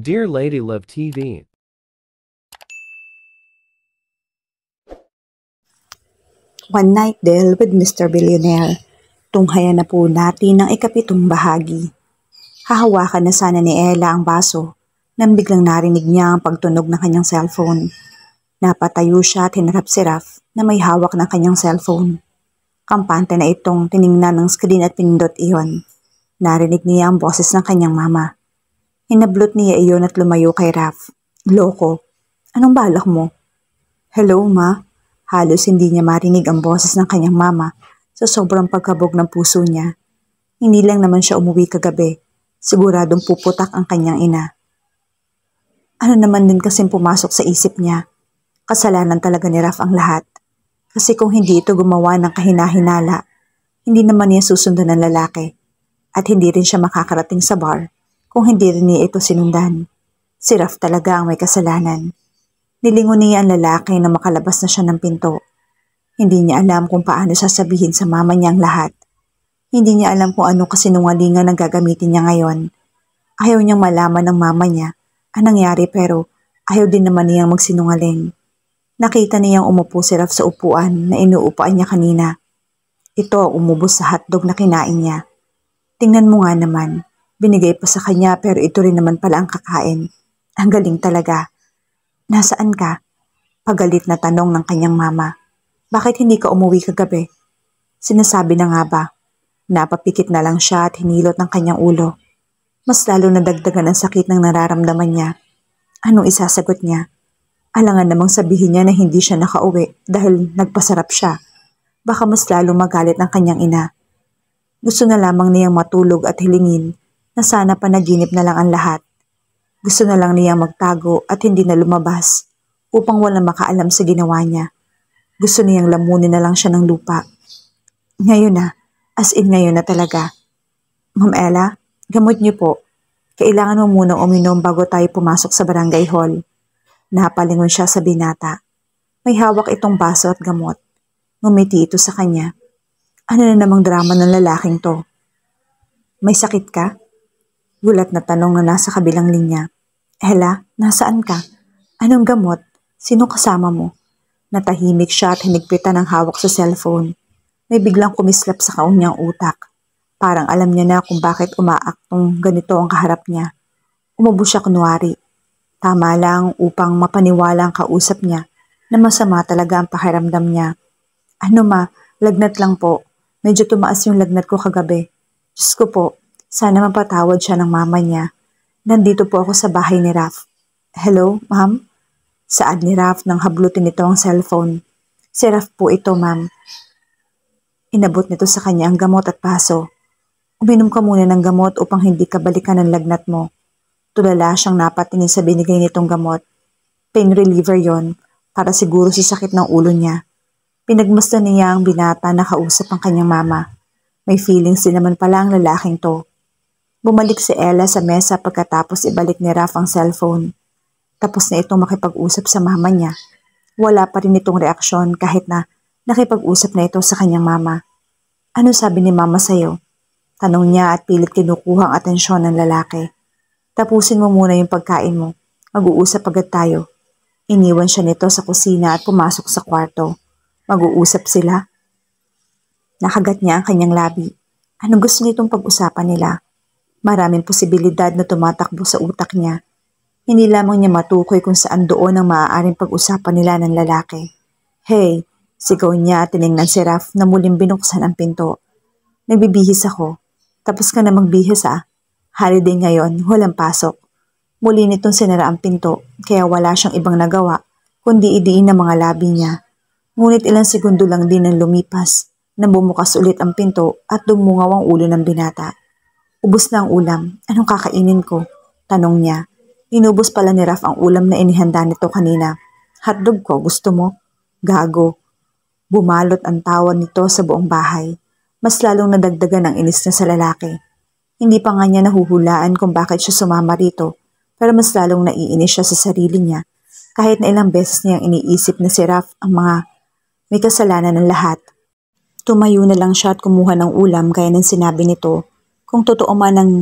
Dear Lady Love TV. One Night Deal with Mr. Billionaire. Tunghayan na po natin ang ikapitong bahagi. Hahawakan na sana ni Ella ang baso nang biglang narinig niya ang pagtunog ng kanyang cellphone. Napatayo siya at hinarap si Raf na may hawak ng kanyang cellphone. Kampante na itong tiningnan ng screen at pinindot iyon. Narinig niya ang boses ng kanyang mama. Hinablot niya iyon at lumayo kay Raf. Loko, anong balak mo? Hello, ma? Halos hindi niya marinig ang boses ng kanyang mama sa sobrang pagkabog ng puso niya. Hindi lang naman siya umuwi kagabi. Siguradong puputak ang kanyang ina. Ano naman din kasing pumasok sa isip niya? Kasalanan talaga ni Raf ang lahat. Kasi kung hindi ito gumawa ng kahina-hinala, hindi naman niya susundan ng lalaki. At hindi rin siya makakarating sa bar kung hindi rin niya ito sinundan. Si Raf talaga ang may kasalanan. Nilingon niya ang lalaki na makalabas na siya ng pinto. Hindi niya alam kung paano sasabihin sa mama niya ang lahat. Hindi niya alam kung anong kasinungalingan ang gagamitin niya ngayon. Ayaw niyang malaman ng mama niya ang nangyari pero ayaw din naman niyang magsinungaling. Nakita niyang umupo si Raf sa upuan na inuupuan niya kanina. Ito ang umubos sa hotdog na kinain niya. Tingnan mo nga naman, binigay pa sa kanya pero ito rin naman pala ang kakain. Ang galing talaga. Nasaan ka? Pagalit na tanong ng kanyang mama. Bakit hindi ka umuwi kagabi? Sinasabi na nga ba? Napapikit na lang siya at hinilot ng kanyang ulo. Mas lalo nadagdagan ang sakit ng nararamdaman niya. Anong isasagot niya? Alangan namang sabihin niya na hindi siya nakauwi dahil nagpasarap siya. Baka mas lalo magalit ng kanyang ina. Gusto na lamang niyang matulog at hilingin na sana panaginip na lang ang lahat. Gusto na lang niyang magtago at hindi na lumabas upang walang makaalam sa ginawa niya. Gusto niyang lamunin na lang siya ng lupa. Ngayon na, as in ngayon na talaga. Ma'am Ella, gamot niyo po. Kailangan mo munang uminom bago tayo pumasok sa barangay hall. Napalingon siya sa binata. May hawak itong baso at gamot. Ngumiti ito sa kanya. Ano na namang drama ng lalaking to? May sakit ka? Gulat na tanong na nasa kabilang linya. Ella, nasaan ka? Anong gamot? Sino kasama mo? Natahimik siya at hinigpitan ng hawak sa cellphone. May biglang kumislap sa kanyang utak. Parang alam niya na kung bakit umaaktong ganito ang kaharap niya. Umubo siya kunwari. Tama lang upang mapaniwala ang kausap niya na masama talaga ang pakiramdam niya. Ano ma, lagnat lang po. Medyo tumaas yung lagnat ko kagabi. Diyos ko po, sana mapatawad siya ng mama niya. Nandito po ako sa bahay ni Raf. Hello, ma'am? Saad ni Raf nang hablutin nito ang cellphone. Si Raf po ito, ma'am. Inabot nito sa kanya ang gamot at paso. Uminom ka muna ng gamot upang hindi ka balikan ng lagnat mo. Tulala siyang napatingin sa binigay nitong gamot. Pain reliever yon para siguro sa sakit ng ulo niya. Pinagmasdan niya ang binata na kausap ang kanyang mama. May feelings din naman pala ang lalaking to. Bumalik si Ella sa mesa pagkatapos ibalik ni Raf ang cellphone. Tapos na itong makipag-usap sa mama niya. Wala pa rin itong reaksyon kahit na nakipag-usap na ito sa kanyang mama. Ano sabi ni mama sa'yo? Tanong niya at pilit kinukuha ang atensyon ng lalaki. Tapusin mo muna yung pagkain mo. Mag-uusap agad tayo. Iniwan siya nito sa kusina at pumasok sa kwarto. Mag-uusap sila. Nakagat niya ang kanyang labi. Anong gusto nitong pag-usapan nila? Maraming posibilidad na tumatakbo sa utak niya. Hindi lamang niya matukoy kung saan doon ang maaaring pag-usapan nila ng lalaki. Hey, sigaw niya at tiningnan si Raf na muling binuksan ang pinto. Nagbibihis ako. Tapos ka na magbihis ah. Holiday ngayon, walang pasok. Muli nitong sinara ang pinto kaya wala siyang ibang nagawa kundi idiin ang mga labi niya. Ngunit ilang segundo lang din ang lumipas nang bumukas ulit ang pinto at dumungaw ang ulo ng binata. Ubus na ang ulam. Anong kakainin ko? Tanong niya. Inubos pala ni Raf ang ulam na inihanda nito kanina. Hotdog ko, gusto mo? Gago. Bumalot ang tawa nito sa buong bahay. Mas lalong nadagdagan ang inis niya sa lalaki. Hindi pa nga niya nahuhulaan kung bakit siya sumama rito, pero mas lalong naiinis siya sa sarili niya. Kahit na ilang beses niyang iniisip na si Raf ang mga may kasalanan ng lahat. Tumayo na lang siya at kumuha ng ulam gaya ng sinabi nito. Kung totoo man ang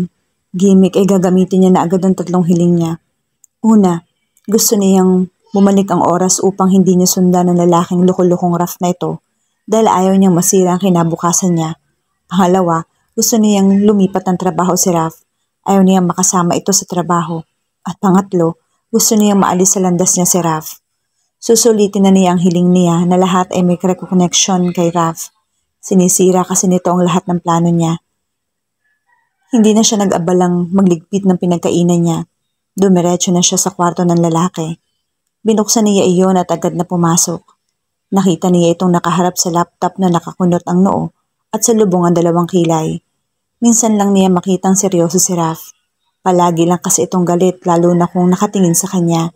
gimmick ay gagamitin niya na agad ang tatlong hiling niya. Una, gusto niyang bumalik ang oras upang hindi niya sundan ang lalaking lukulukong Raf na ito dahil ayaw niyang masira ang kinabukasan niya. Pangalawa, gusto niyang lumipat ng trabaho si Raf. Ayaw niyang makasama ito sa trabaho. At pangatlo, gusto niyang maalis sa landas niya si Raf. Susulitin na niya ang hiling niya na lahat ay may connection kay Raf. Sinisira kasi nito ang lahat ng plano niya. Hindi na siya nag-abalang magligpit ng pinagkainan niya. Dumiretso na siya sa kwarto ng lalaki. Binuksan niya iyon at agad na pumasok. Nakita niya itong nakaharap sa laptop na nakakunot ang noo at sa lubong ang dalawang kilay. Minsan lang niya makitang seryoso si Raf. Palagi lang kasi itong galit lalo na kung nakatingin sa kanya.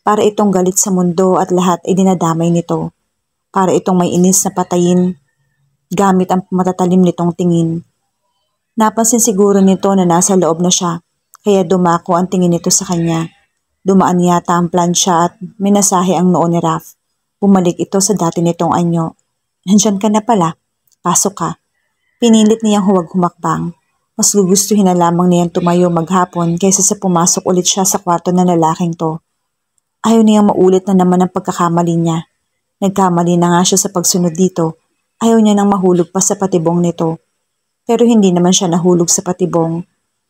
Para itong galit sa mundo at lahat ay dinadamay nito. Para itong may inis na patayin gamit ang matatalim nitong tingin. Napansin siguro nito na nasa loob na siya. Kaya dumako ang tingin nito sa kanya. Dumaan yata ang plansya at minasahe ang noo ni Raf. Bumalik ito sa dati nitong anyo. Nandyan ka na pala. Pasok ka. Pinilit niyang huwag humakbang. Mas gugustuhin na lamang niyang tumayo maghapon kaysa sa pumasok ulit siya sa kwarto ng lalaking to. Ayaw niyang maulit na naman ang pagkakamali niya. Nagkamali na nga siya sa pagsunod dito. Ayaw niya nang mahulog pa sa patibong nito. Pero hindi naman siya nahulog sa patibong.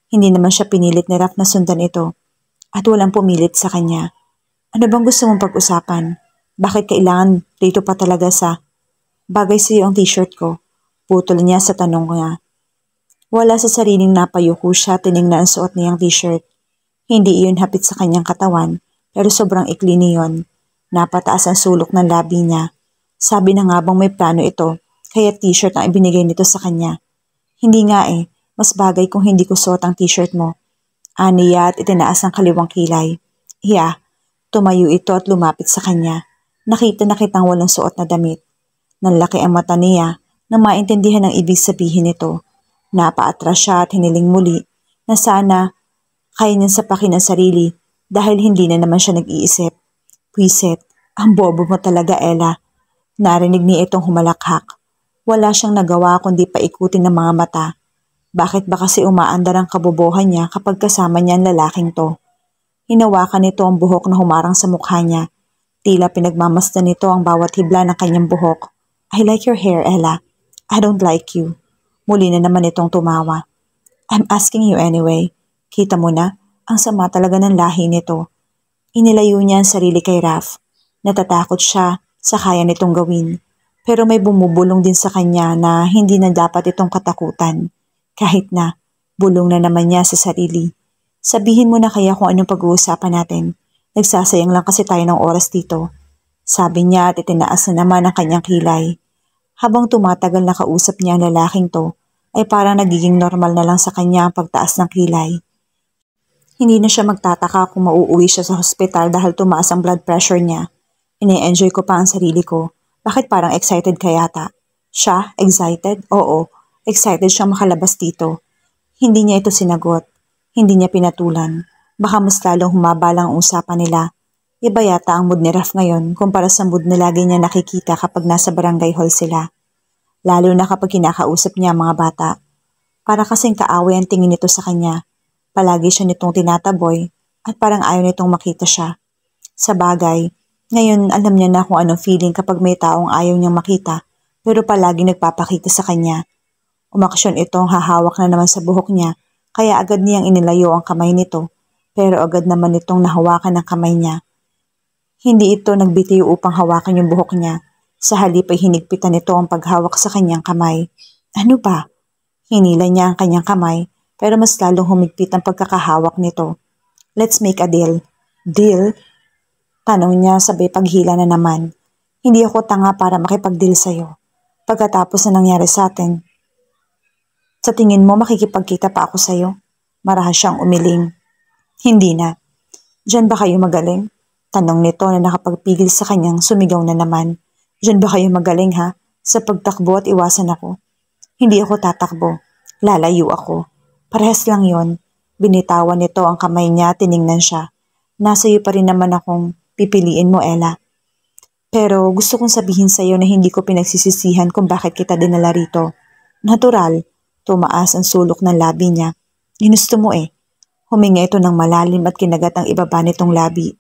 Hindi naman siya pinilit ni Raf na sundan ito at walang pumilit sa kanya. Ano bang gusto mong pag-usapan? Bakit kailangan dito pa talaga sa bagay sa iyo ang t-shirt ko? Putol niya sa tanong niya. Wala sa sariling napayuko siya tiningnan ang suot niyang t-shirt. Hindi iyon hapit sa kanyang katawan pero sobrang ikli niyon. Napataas ang sulok ng labi niya. Sabi na nga bang may plano ito kaya t-shirt ang ibinigay nito sa kanya. Hindi nga mas bagay kung hindi ko suot ang t-shirt mo. Aniya at itinaas ang kaliwang kilay. Tumayo ito at lumapit sa kanya. Nakita na kitang walang suot na damit. Nanlaki ang mata niya na maintindihan ang ibig sabihin nito. Napaatras siya at hiniling muli na sana kaya niyang sapakin ang sarili dahil hindi na naman siya nag-iisip. Pwisit, ang bobo mo talaga, Ella. Narinig niya itong humalakhak. Wala siyang nagawa kundi paikutin ng mga mata. Bakit ba kasi umaandar ang kabobohan niya kapag kasama niya ang lalaking to? Hinawakan nito ang buhok na humarang sa mukha niya. Tila pinagmamasdan nito ang bawat hibla ng kanyang buhok. I like your hair, Ella. I don't like you. Muli na naman itong tumawa. I'm asking you anyway. Kita mo na, ang sama talaga ng lahi nito. Inilayo niya ang sarili kay Raf. Natatakot siya sa kaya nitong gawin. Pero may bumubulong din sa kanya na hindi na dapat itong katakutan. Kahit na, bulong na naman niya sa sarili. Sabihin mo na kaya kung anong pag-uusapan natin. Nagsasayang lang kasi tayo ng oras dito. Sabi niya at itinaas na naman ang kanyang kilay. Habang tumatagal na kausap niya ang lalaking to, ay parang nagiging normal na lang sa kanya ang pagtaas ng kilay. Hindi na siya magtataka kung mauuwi siya sa hospital dahil tumaas ang blood pressure niya. Ine-enjoy ko pa ang sarili ko. Bakit parang excited ka yata? Siya? Excited? Oo. Excited siyang makalabas dito. Hindi niya ito sinagot. Hindi niya pinatulan. Baka mas lalong humaba lang ang usapan nila. Iba yata ang mood ni Raf ngayon kumpara sa mood na lagi niya nakikita kapag nasa barangay hall sila. Lalo na kapag kinakausap niya ang mga bata. Para kasing kaaway ang tingin nito sa kanya. Palagi siya nitong tinataboy at parang ayaw nitong makita siya. Sa bagay, ngayon alam niya na kung anong feeling kapag may taong ayaw niyang makita pero palagi nagpapakita sa kanya. Umaksyon itong hahawak na naman sa buhok niya kaya agad niyang inilayo ang kamay nito pero agad naman itong nahawakan ng kamay niya. Hindi ito nagbitiw upang hawakan yung buhok niya. Sa halip ay hinigpitan nito ang paghawak sa kanyang kamay. Ano ba? Hinila niya ang kanyang kamay pero mas lalong humigpit ang pagkakahawak nito. Let's make a deal. Deal? Tanong niya sabay paghila na naman. Hindi ako tanga para makipag-deal sa'yo. Pagkatapos na nangyari sa atin, sa tingin mo makikipagkita pa ako sa'yo? Marahas siyang umiling. Hindi na. Diyan ba kayo magaling? Tanong nito na nakapagpigil sa kanyang sumigaw na naman. Diyan ba kayo magaling ha? Sa pagtakbo at iwasan ako? Hindi ako tatakbo. Lalayo ako. Parehas lang yon. Binitawan nito ang kamay niya at tiningnan siya. Nasa iyo pa rin naman akong pipiliin mo, Ella. Pero gusto kong sabihin sa iyo na hindi ko pinagsisisihan kung bakit kita dinala rito. Natural. Tumaas ang sulok ng labi niya. Ginusto mo Huminga ito ng malalim at kinagat ang ibaba nitong labi.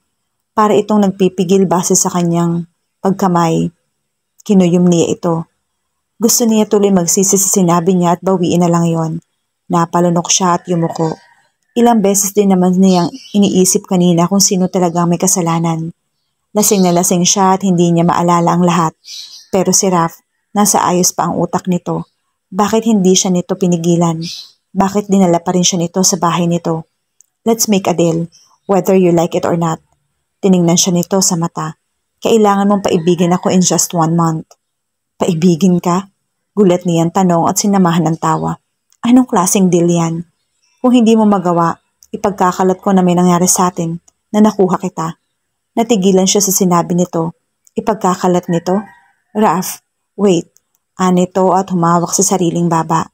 Para itong nagpipigil base sa kanyang pagkamay. Kinuyom niya ito. Gusto niya tuloy magsisi sa sinabi niya at bawiin na lang yon. Napalunok siya at yumuko. Ilang beses din naman niyang iniisip kanina kung sino talaga may kasalanan. Lasing na lasing siya at hindi niya maalala ang lahat. Pero si Raph, nasa ayos pa ang utak nito. Bakit hindi siya nito pinigilan? Bakit dinala pa rin siya nito sa bahay nito? Let's make a deal, whether you like it or not. Tiningnan siya nito sa mata. Kailangan mong paibigin ako in just 1 month. Paibigin ka? Gulat niyan tanong at sinamahan ng tawa. Anong klaseng deal yan? Kung hindi mo magawa, ipagkakalat ko na may nangyari sa atin na nakuha kita. Natigilan siya sa sinabi nito. Ipagkakalat nito? Raph, wait. Anito at humawak sa sariling baba.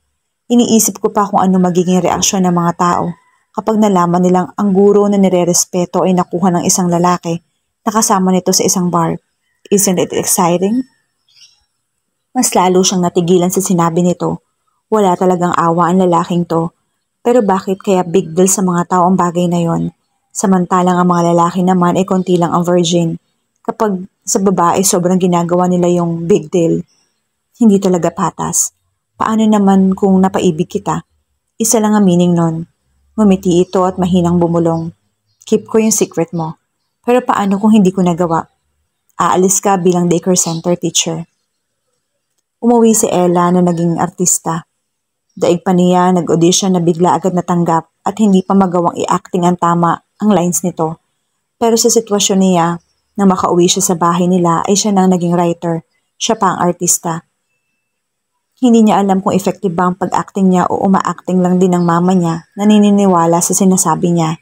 Iniisip ko pa kung ano magiging reaksyon ng mga tao kapag nalaman nilang ang guro na nirerespeto ay nakuha ng isang lalaki na kasama nito sa isang bar. Isn't it exciting? Mas lalo siyang natigilan sa sinabi nito. Wala talagang awa ang lalaking to. Pero bakit kaya big deal sa mga tao ang bagay na yon? Samantalang ang mga lalaki naman ay konti lang ang virgin. Kapag sa babae sobrang ginagawa nila yung big deal. Hindi talaga patas. Paano naman kung napaibig kita? Isa lang ang meaning nun. Ngumiti ito at mahinang bumulong. Keep ko yung secret mo. Pero paano kung hindi ko nagawa? Aalis ka bilang daycare center teacher. Umuwi si Ella na naging artista. Daig pa niya nag-audition na bigla agad natanggap at hindi pa magawang i-acting ang tama ang lines nito. Pero sa sitwasyon niya, nang makauwi siya sa bahay nila ay siya nang naging writer. Siya pa ang artista. Hindi niya alam kung effective ba ang pag-acting niya o uma-acting lang din ng mama niya na naniniwala sa sinasabi niya.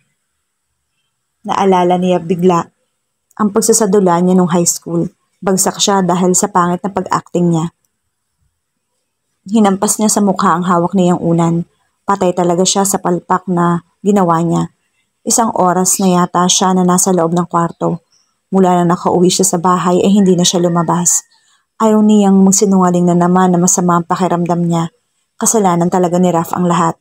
Naalala niya bigla ang pagsasadula niya nung high school. Bagsak siya dahil sa pangit na pag-acting niya. Hinampas niya sa mukha ang hawak niyang unan. Patay talaga siya sa palpak na ginawa niya. Isang oras na yata siya na nasa loob ng kwarto. Mula na nakauwi siya sa bahay ay hindi na siya lumabas. Ayaw niyang magsinungaling na naman na masama ang pakiramdam niya. Kasalanan talaga ni Raph ang lahat.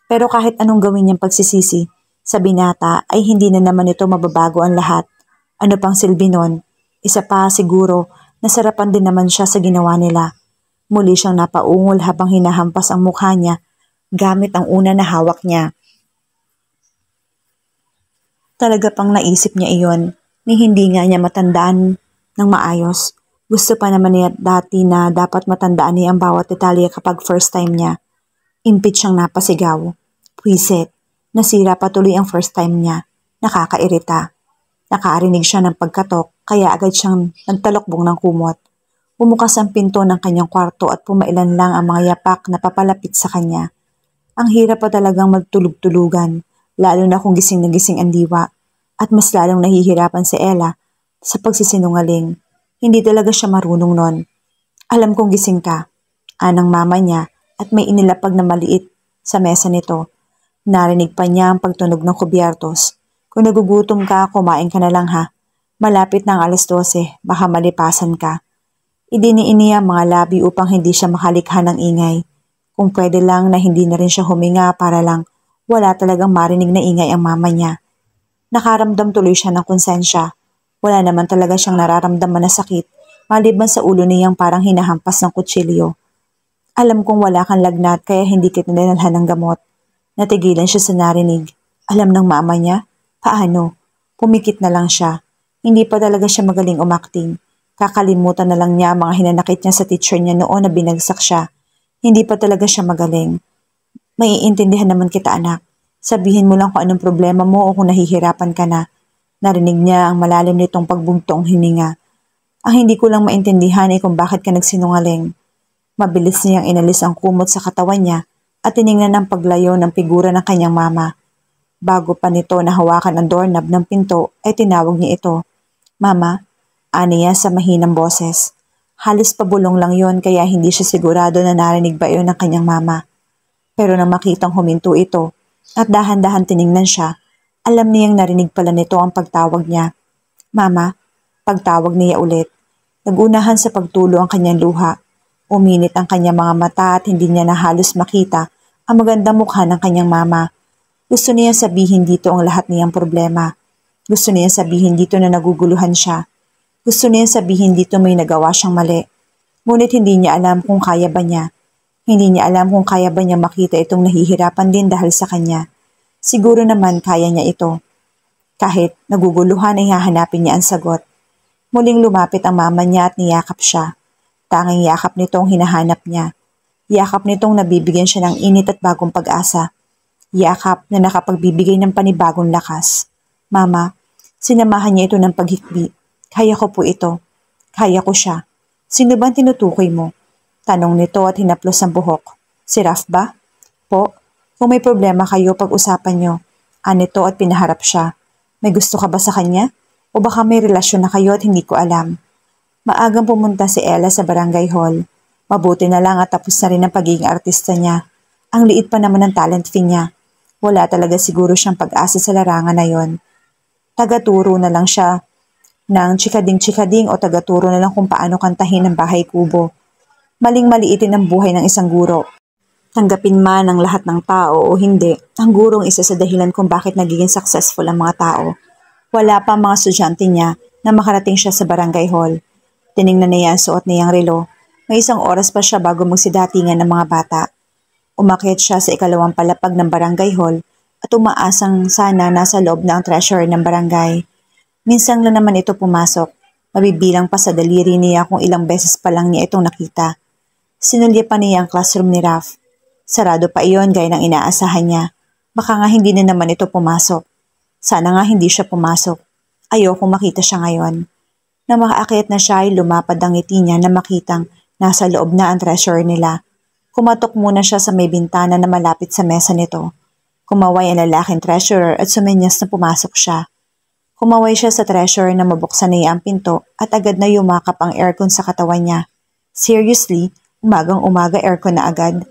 Pero kahit anong gawin niyang pagsisisi, sa binata ay hindi na naman ito mababago ang lahat. Ano pang silbi nun? Isa pa siguro, nasarapan din naman siya sa ginawa nila. Muli siyang napaungol habang hinahampas ang mukha niya gamit ang una na hawak niya. Talaga pang naisip niya iyon ni hindi nga niya matandaan ng maayos. Gusto pa naman niya dati na dapat matandaan niya ang bawat detalye kapag first time niya. Impit siyang napasigaw. Pwisit. Nasira patuloy ang first time niya. Nakakairita. Nakarinig siya ng pagkatok kaya agad siyang nagtalokbong ng kumot. Bumukas ang pinto ng kanyang kwarto at pumailan lang ang mga yapak na papalapit sa kanya. Ang hirap pa talagang magtulog-tulugan, lalo na kung gising na gising ang diwa. At mas lalong nahihirapan si Ella sa pagsisinungaling. Hindi talaga siya marunong nun. Alam kong gising ka, anang mama niya at may inilapag na maliit sa mesa nito. Narinig pa niya ang pagtunog ng kubyertos. Kung nagugutom ka, kumain ka na lang ha. Malapit na ang 12:00, baka malipasan ka. Idiniin niya ang mga labi upang hindi siya makalikha ng ingay. Kung pwede lang na hindi na rin siya huminga para lang wala talagang marinig na ingay ang mama niya. Nakaramdam tuloy siya ng konsensya. Wala naman talaga siyang nararamdaman na sakit maliban sa ulo niyang parang hinahampas ng kutsilyo. Alam kong wala kang lagnat kaya hindi kita dinalhan ng gamot. Natigilan siya sa narinig. Alam ng mama niya? Paano? Pumikit na lang siya. Hindi pa talaga siya magaling umakting. Kakalimutan na lang niya ang mga hinanakit niya sa teacher niya noon na binagsak siya. Hindi pa talaga siya magaling. Maiintindihan naman kita anak. Sabihin mo lang kung anong problema mo o kung nahihirapan ka na. Narinig niya ang malalim nitong pagbungtong hininga. Ang hindi ko lang maintindihan ay kung bakit ka nagsinungaling. Mabilis niyang inalis ang kumot sa katawan niya at tiningnan ang paglayo ng figura ng kanyang mama. Bago pa nito nahawakan ang doorknob ng pinto ay tinawag niya ito. Mama, aniya sa mahinang boses. Halos pabulong lang yon kaya hindi siya sigurado na narinig ba yun ng kanyang mama. Pero nang makitang huminto ito at dahan-dahan tiningnan siya, alam niyang narinig pala nito ang pagtawag niya. Mama, pagtawag niya ulit. Nagunahan sa pagtulo ang kanyang luha. Uminit ang kanyang mga mata at hindi niya na halos makita ang magandang mukha ng kanyang mama. Gusto niya sabihin dito ang lahat niyang problema. Gusto niya sabihin dito na naguguluhan siya. Gusto niya sabihin dito may nagawa siyang mali. Ngunit hindi niya alam kung kaya ba niya. Hindi niya alam kung kaya ba niya makita itong nahihirapan din dahil sa kanya. Siguro naman kaya niya ito. Kahit naguguluhan ay hahanapin niya ang sagot. Muling lumapit ang mama niya at niyakap siya. Tanging yakap nitong hinahanap niya. Yakap nitong nabibigyan siya ng init at bagong pag-asa. Yakap na nakapagbibigay ng panibagong lakas. Mama, sinamahan niya ito ng paghikbi. Kaya ko po ito. Kaya ko siya. Sino bang tinutukoy mo? Tanong nito at hinaplos ang buhok. Si Raf ba? Po, kung may problema kayo pag-usapan niyo. Anito at pinaharap siya. May gusto ka ba sa kanya? O baka may relasyon na kayo at hindi ko alam. Maagang pumunta si Ella sa barangay hall. Mabuti na lang at tapos na rin ang pagiging artista niya. Ang liit pa naman ng talent fee niya. Wala talaga siguro siyang pag-asa sa larangan na yon. Tagaturo na lang siya ng chikading-chikading o tagaturo na lang kung paano kantahin ang bahay kubo. Maling-maliitin ang buhay ng isang guro. Tanggapin man ng lahat ng tao o hindi, ang gurong isa sa dahilan kung bakit nagiging successful ang mga tao. Wala pa ang mga estudyante niya na makarating siya sa barangay hall. Tiningnan niya ang suot niyang relo. May 1 oras pa siya bago magsidatingan ng mga bata. Umakyat siya sa 2nd palapag ng barangay hall at umaasang sana nasa loob na ang treasurer ng barangay. Minsan lang naman ito pumasok. Mabibilang pa sa daliri niya kung ilang beses pa lang niya itong nakita. Sinulya pa niya ang classroom ni Raf. Sarado pa iyon gaya ng inaasahan niya. Baka nga hindi na naman ito pumasok. Sana nga hindi siya pumasok. Ayokong makita siya ngayon. Na makaakyat na siya ay lumapad ang ngiti niya na makitang nasa loob na ang treasurer nila. Kumatok muna siya sa may bintana na malapit sa mesa nito. Kumaway ang lalaking treasurer at sumenyas na pumasok siya. Kumaway siya sa treasurer na mabuksan niya ang pinto at agad na yumakap ang aircon sa katawan niya. Seriously, umagang-umaga aircon na agad.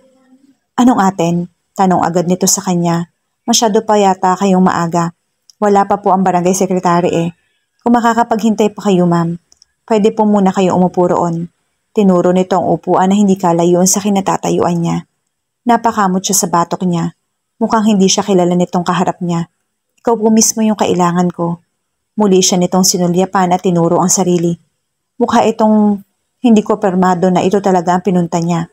Anong atin? Tanong agad nito sa kanya. Masyado pa yata kayong maaga. Wala pa po ang barangay secretary eh. Kung makakapaghintay pa kayo ma'am, pwede po muna kayo umupo roon. Tinuro nito ang upuan na hindi kalayon sa kinatatayuan niya. Napakamot siya sa batok niya. Mukhang hindi siya kilala nitong kaharap niya. Ikaw po mismo yung kailangan ko. Muli siya nitong sinulyapan at tinuro ang sarili. Mukha itong hindi ko permado na ito talaga ang pinunta niya.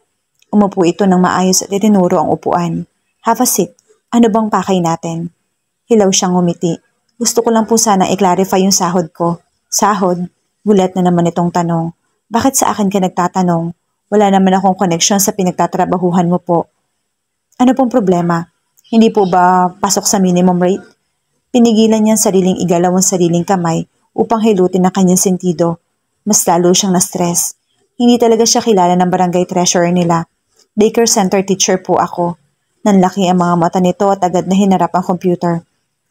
Umupo ito ng maayos at itinuro ang upuan. Have a seat. Ano bang pakay natin? Hilaw siyang ngumiti. Gusto ko lang po sanang i-clarify yung sahod ko. Sahod? Gulat na naman itong tanong. Bakit sa akin ka nagtatanong? Wala naman akong connection sa pinagtatrabahuhan mo po. Ano pong problema? Hindi po ba pasok sa minimum rate? Pinigilan niya ang sariling igalaw ang sariling kamay upang hilutin ang kanyang sentido. Mas lalo siyang na-stress. Hindi talaga siya kilala ng barangay treasurer nila. Daycare center teacher po ako. Nanlaki ang mga mata nito at agad na hinarap ang computer.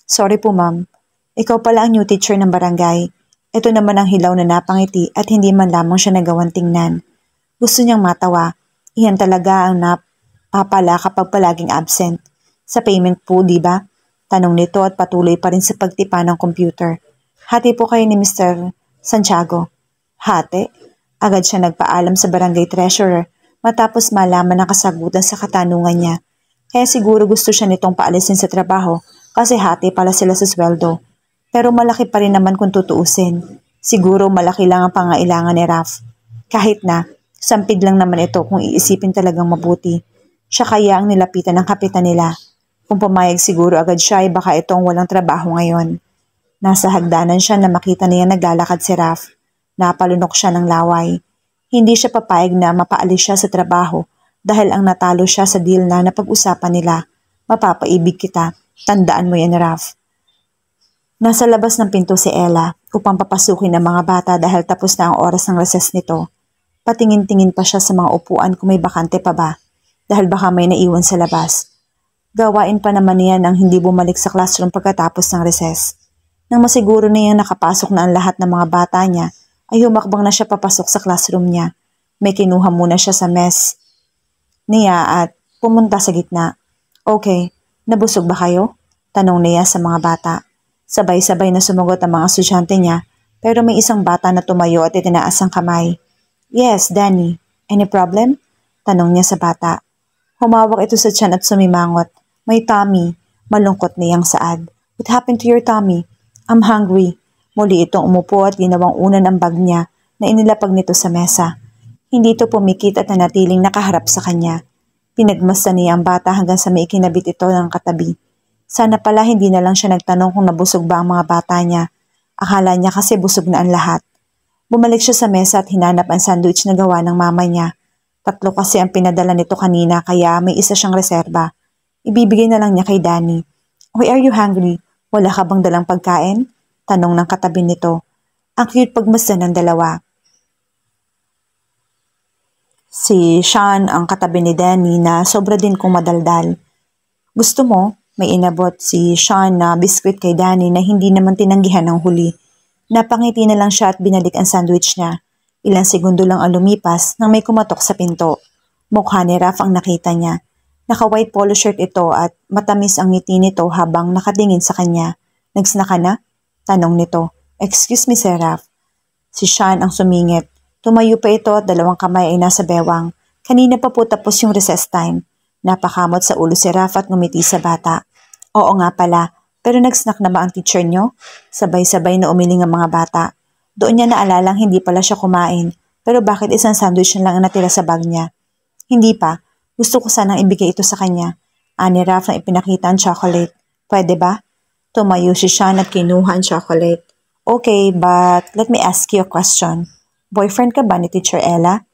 Sorry po ma'am. Ikaw pala ang new teacher ng barangay. Ito naman ang hilaw na napangiti at hindi man lamang siya nagawang tingnan. Gusto niyang matawa. Iyan talaga ang napapala kapag palaging absent. Sa payment po, di ba? Tanong nito at patuloy pa rin sa pagtipa ng computer. Hati po kayo ni Mr. Santiago. Hati? Agad siya nagpaalam sa barangay treasurer matapos malaman ang kasagutan sa katanungan niya. Kaya siguro gusto siya nitong paalisin sa trabaho kasi hati pala sila sa sweldo. Pero malaki pa rin naman kung tutuusin. Siguro malaki lang ang pangailangan ni Raf. Kahit na, sampid lang naman ito kung iisipin talagang mabuti. Siya kaya ang nilapitan ng kapitan nila. Kung pumayag siguro agad siya ay baka itong walang trabaho ngayon. Nasa hagdanan siya na makita niya naglalakad si Raf. Napalunok siya ng laway. Hindi siya papayag na mapaalis siya sa trabaho dahil ang natalo siya sa deal na napag-usapan nila. Mapapaibig kita. Tandaan mo yan, Raf. Nasa labas ng pinto si Ella upang papasukin ang mga bata dahil tapos na ang oras ng recess nito. Patingin-tingin pa siya sa mga upuan kung may bakante pa ba dahil baka may naiwan sa labas. Gawain pa naman niya nang hindi bumalik sa classroom pagkatapos ng recess. Nang masiguro na niyang nakapasok na ang lahat ng mga bata niya, ay humakbang na siya papasok sa classroom niya. May kinuha muna siya sa mess niya at pumunta sa gitna. Okay, nabusog ba kayo? Tanong niya sa mga bata. Sabay-sabay na sumagot ang mga estudyante niya pero may isang bata na tumayo at itinaas ang kamay. Yes, Danny. Any problem? Tanong niya sa bata. Humawak ito sa tiyan at sumimangot. May tummy. Malungkot niyang saad. What happened to your tummy? I'm hungry. Muli itong umupo at ginawang unan ang bag niya na inilapag nito sa mesa. Hindi ito pumikit at nanatiling nakaharap sa kanya. Pinagmasdan niya ang bata hanggang sa may ikinabit ito ng katabi. Sana pala hindi na lang siya nagtanong kung nabusog ba ang mga bata niya. Akala niya kasi busog na ang lahat. Bumalik siya sa mesa at hinanap ang sandwich na gawa ng mama niya. 3 kasi ang pinadala nito kanina kaya may isa siyang reserba. Ibibigay na lang niya kay Danny. Why are you hungry? Wala ka bang dalang pagkain? Tanong ng katabi nito. Ang cute pagmasdan ng dalawa. Si Sean ang katabi ni Danny na sobra din kong madaldal. Gusto mo? May inabot si Sean na biskwit kay Danny na hindi naman tinanggihan ng huli. Napangiti na lang siya at binalik ang sandwich niya. Ilang segundo lang ang lumipas nang may kumatok sa pinto. Mukha ni Raph ang nakita niya. Naka-white polo shirt ito at matamis ang ngiti nito habang nakatingin sa kanya. Nagsnack ka na? Tanong nito. Excuse me, Sir Raph. Si Sean ang sumingit. Tumayo pa ito at 2 kamay ay nasa bewang. Kanina pa po tapos yung recess time. Napakamot sa ulo si Raph at ngumiti sa bata. Oo nga pala. Pero nagsnack na ba ang teacher nyo? Sabay-sabay na umiling ang mga bata. Doon niya naalalang hindi pala siya kumain. Pero bakit isang sandwich na lang ang natira sa bag niya? Hindi pa. Gusto ko sanang ibigay ito sa kanya. Ani Raph na ipinakita ang chocolate. Pwede ba? Tumayo si Sean at kinuha ang chocolate. Okay, but let me ask you a question. Boyfriend ka ba ni Teacher Ella?